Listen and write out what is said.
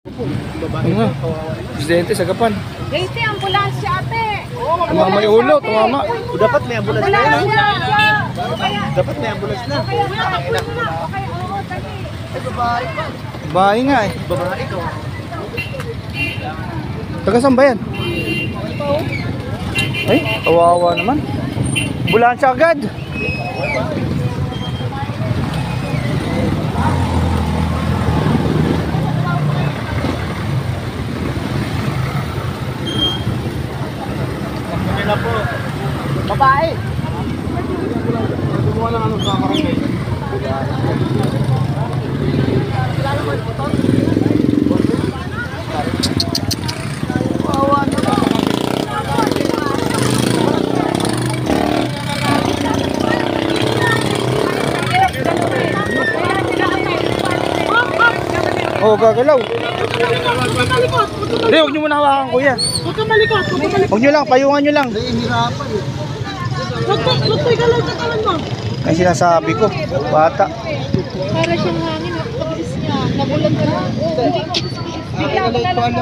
Ano? Presidente sa Gapan. Ate, ambulansya ate. Tumama yung ulo, tumama. Dapat may ambulans na yun. Ambulansya. Dapat may ambulans na. Kaya takbo na. Okay, oo, dali. Bahay nga eh. Babae ka. Taga saan ba yan? Ay, kawawa naman. Ambulansya agad. Na po. Babae. Gumawa ng ano sa barangay. Oh, gagalaw. Hindi, huwag nyo muna hawakan, kuya. Huwag ka malikot. Huwag nyo lang, payungan nyo lang. Nahihirapan eh. Huwag ko igalaw sa kalan mo. Ay sinasabi ko, bata. Para siyang hangin. Pabilis niya. Nabulan ka na. Bigla ka na lang.